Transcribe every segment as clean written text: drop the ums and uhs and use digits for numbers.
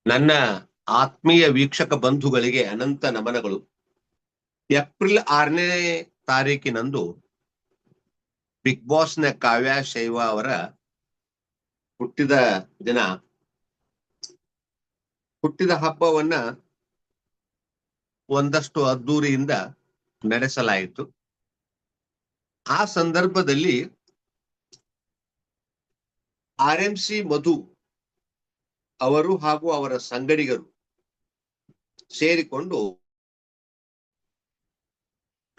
ನನ್ನ ಆತ್ಮೀಯ ವೀಕ್ಷಕ ಬಂಧುಗಳಿಗೆ ಅನಂತ ನಮನಗಳು. ಏಪ್ರಿಲ್ 6ನೇ ತಾರೀಕಿನಂದು ಬಿಗ್ ಬಾಸ್ನ ಕಾವ್ಯ ಶೈವ ಅವರ ಹುಟ್ಟಿದ ದಿನ. ಹುಟ್ಟಿದ ಹಬ್ಬವನ್ನ ಒಂದಷ್ಟು ಅದ್ದೂರಿಯಿಂದ ನಡೆಸಲಾಯಿತು. ಆ ಸಂದರ್ಭದಲ್ಲಿ RMC ಮಧು ಅವರು ಹಾಗೂ ಅವರ ಸಂಗಡಿಗರು ಸೇರಿಕೊಂಡು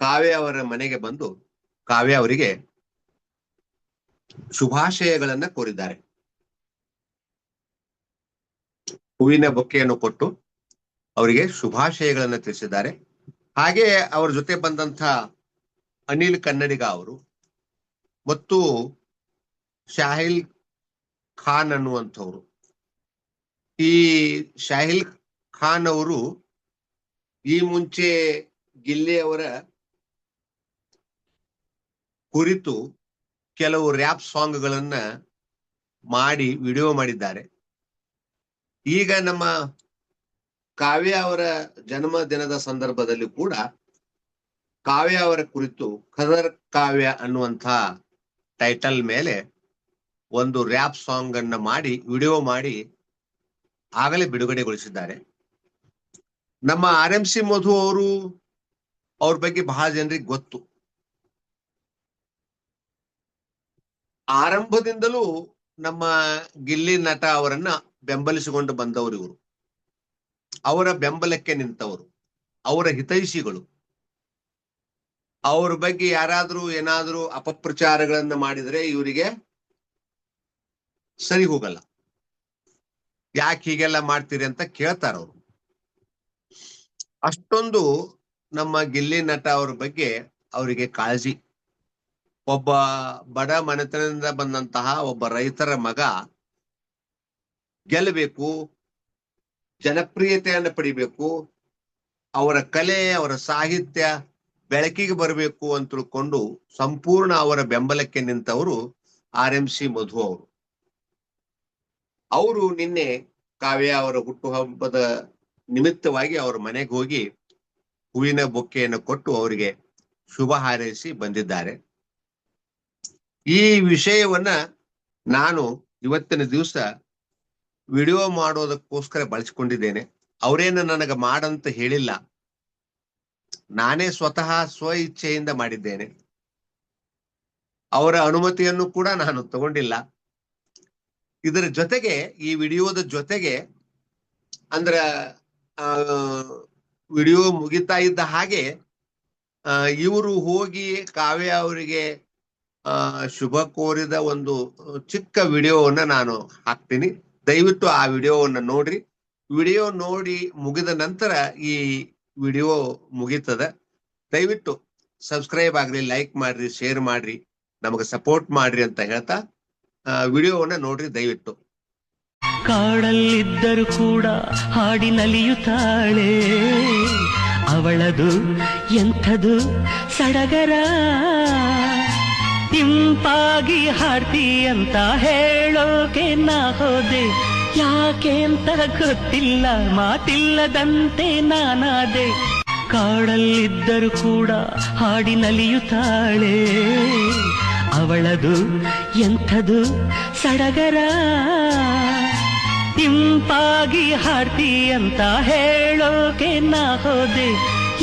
ಕಾವ್ಯ ಅವರ ಮನೆಗೆ ಬಂದು ಕಾವ್ಯ ಅವರಿಗೆ ಶುಭಾಶಯಗಳನ್ನ ಕೋರಿದ್ದಾರೆ. ಹೂವಿನ ಬೊಕ್ಕೆಯನ್ನು ಕೊಟ್ಟು ಅವರಿಗೆ ಶುಭಾಶಯಗಳನ್ನ ತಿಳಿಸಿದ್ದಾರೆ. ಹಾಗೆ ಅವರ ಜೊತೆ ಬಂದಂತ ಅನಿಲ್ ಕನ್ನಡಿಗ ಅವರು ಮತ್ತು ಶಾಹಿಲ್ ಖಾನ್ ಅನ್ನುವಂಥವ್ರು. ಈ ಶಾಹಿಲ್ ಖಾನ್ ಅವರು ಈ ಮುಂಚೆ ಗಿಲ್ಲಿ ಅವರ ಕುರಿತು ಕೆಲವು ರ್ಯಾಪ್ ಸಾಂಗ್ಗಳನ್ನ ಮಾಡಿ ವಿಡಿಯೋ ಮಾಡಿದ್ದಾರೆ. ಈಗ ನಮ್ಮ ಕಾವ್ಯ ಅವರ ಜನ್ಮ ದಿನದ ಸಂದರ್ಭದಲ್ಲಿ ಕೂಡ ಕಾವ್ಯ ಅವರ ಕುರಿತು ಖದರ್ ಕಾವ್ಯ ಅನ್ನುವಂಥ ಟೈಟಲ್ ಮೇಲೆ ಒಂದು ರ್ಯಾಪ್ ಸಾಂಗ್ ಅನ್ನ ಮಾಡಿ ವಿಡಿಯೋ ಮಾಡಿ ಆಗಲೇ ಬಿಡುಗಡೆಗೊಳಿಸಿದ್ದಾರೆ. ನಮ್ಮ RMC ಮಧು ಅವರು ಅವ್ರ ಬಗ್ಗೆ ಬಹಳ ಜನರಿಗೆ ಗೊತ್ತು. ಆರಂಭದಿಂದಲೂ ನಮ್ಮ ಗಿಲ್ಲಿ ನಟ ಅವರನ್ನ ಬೆಂಬಲಿಸಿಕೊಂಡು ಬಂದವರು ಇವರು. ಅವರ ಬೆಂಬಲಕ್ಕೆ ನಿಂತವರು, ಅವರ ಹಿತೈಷಿಗಳು. ಅವ್ರ ಬಗ್ಗೆ ಯಾರಾದ್ರೂ ಏನಾದ್ರೂ ಅಪಪ್ರಚಾರಗಳನ್ನ ಮಾಡಿದ್ರೆ ಇವರಿಗೆ ಸರಿ ಹೋಗಲ್ಲ. ಯಾಕೆ ಹೀಗೆಲ್ಲ ಮಾಡ್ತೀರಿ ಅಂತ ಕೇಳ್ತಾರ ಅವರು. ಅಷ್ಟೊಂದು ನಮ್ಮ ಗಿಲ್ಲಿ ನಟ ಅವ್ರ ಬಗ್ಗೆ ಅವರಿಗೆ ಕಾಳಜಿ. ಒಬ್ಬ ಬಡ ಮನೆತನದಿಂದ ಬಂದಂತಹ ಒಬ್ಬ ರೈತರ ಮಗ ಗೆಲ್ಲಬೇಕು, ಜನಪ್ರಿಯತೆಯನ್ನು ಪಡಿಬೇಕು, ಅವರ ಕಲೆ ಅವರ ಸಾಹಿತ್ಯ ಬೆಳಕಿಗೆ ಬರಬೇಕು ಅಂತ ತಿಳ್ಕೊಂಡು ಸಂಪೂರ್ಣ ಅವರ ಬೆಂಬಲಕ್ಕೆ ನಿಂತವರು RMC ಮಧು ಅವರು. ಅವರು ನಿನ್ನೆ ಕಾವ್ಯ ಅವರ ಹುಟ್ಟುಹಬ್ಬದ ನಿಮಿತ್ತವಾಗಿ ಅವರ ಮನೆಗೆ ಹೋಗಿ ಹೂವಿನ ಬೊಕ್ಕೆಯನ್ನು ಕೊಟ್ಟು ಅವರಿಗೆ ಶುಭ ಹಾರೈಸಿ ಬಂದಿದ್ದಾರೆ. ಈ ವಿಷಯವನ್ನ ನಾನು ಇವತ್ತಿನ ದಿವಸ ವಿಡಿಯೋ ಮಾಡೋದಕ್ಕೋಸ್ಕರ ಬಳಸಿಕೊಂಡಿದ್ದೇನೆ. ಅವರೇನು ನನಗೆ ಮಾಡಂತ ಹೇಳಿಲ್ಲ, ನಾನೇ ಸ್ವತಃ ಸ್ವ ಇಚ್ಛೆಯಿಂದ ಮಾಡಿದ್ದೇನೆ. ಅವರ ಅನುಮತಿಯನ್ನು ಕೂಡ ನಾನು ತಗೊಂಡಿಲ್ಲ. ಇದರ ಜೊತೆಗೆ ಈ ವಿಡಿಯೋದ ಜೊತೆಗೆ ಅಂದ್ರ ವಿಡಿಯೋ ಮುಗಿತಾ ಇದ್ದ ಹಾಗೆ ಇವರು ಹೋಗಿ ಕಾವ್ಯ ಅವರಿಗೆ ಶುಭ ಕೋರಿದ ಒಂದು ಚಿಕ್ಕ ವಿಡಿಯೋವನ್ನ ನಾನು ಹಾಕ್ತೀನಿ. ದಯವಿಟ್ಟು ಆ ವಿಡಿಯೋವನ್ನ ನೋಡ್ರಿ. ವಿಡಿಯೋ ನೋಡಿ ಮುಗಿದ ನಂತರ ಈ ವಿಡಿಯೋ ಮುಗೀತದ. ದಯವಿಟ್ಟು ಸಬ್ಸ್ಕ್ರೈಬ್ ಆಗ್ರಿ, ಲೈಕ್ ಮಾಡ್ರಿ, ಶೇರ್ ಮಾಡ್ರಿ, ನಮಗೆ ಸಪೋರ್ಟ್ ಮಾಡ್ರಿ ಅಂತ ಹೇಳ್ತಾ ವಿಡಿಯೋವನ್ನ ನೋಡ್ರಿ ದಯವಿಟ್ಟು. ಕಾಡಲ್ಲಿದ್ದರೂ ಕೂಡ ಹಾಡಿ ನಲಿಯುತ್ತಾಳೆ, ಅವಳದು ಎಂಥದು ಸಡಗರ. ಇಂಪಾಗಿ ಹಾಡ್ತಿ ಅಂತ ಹೇಳೋಕೆ ನಾ ಹೋದೆ, ಯಾಕೆ ಅಂತ ಗೊತ್ತಿಲ್ಲ, ಮಾತಿಲ್ಲದಂತೆ ನಾನಾದೆ. ಕಾಡಲ್ಲಿದ್ದರೂ ಕೂಡ ಹಾಡಿ ನಲಿಯುತ್ತಾಳೆ, ಅವಳದು ಎಂಥದು ಸಡಗರ. ಇಂಪಾಗಿ ಹಾಡ್ತಿ ಅಂತ ಹೇಳೋಕೆ ನಾ ಹೋದೆ,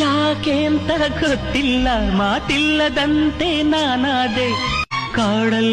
ಯಾಕೆ ಅಂತ ಗೊತ್ತಿಲ್ಲ, ಮಾತಿಲ್ಲದಂತೆ ನಾನಾದೆ. ಕಾಡಲ್ಲಿ